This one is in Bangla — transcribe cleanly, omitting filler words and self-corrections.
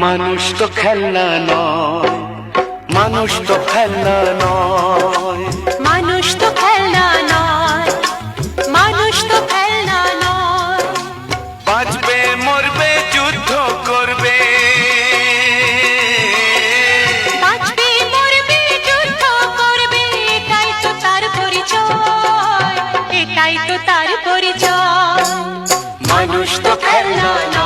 মানুষ তো খেলনা নয়, মানুষ তো খেলনা নয়, মানুষ তো খেলনা নয়, মানুষ তো খেলনা নয়। বাঁচবে মরবে যুদ্ধ করবে, বাঁচবে মরবে যুদ্ধ করবে, এটাই তো তার পরিচয়, এটাই তো তার পরিচয়। মানুষ তো খেলনা নয়।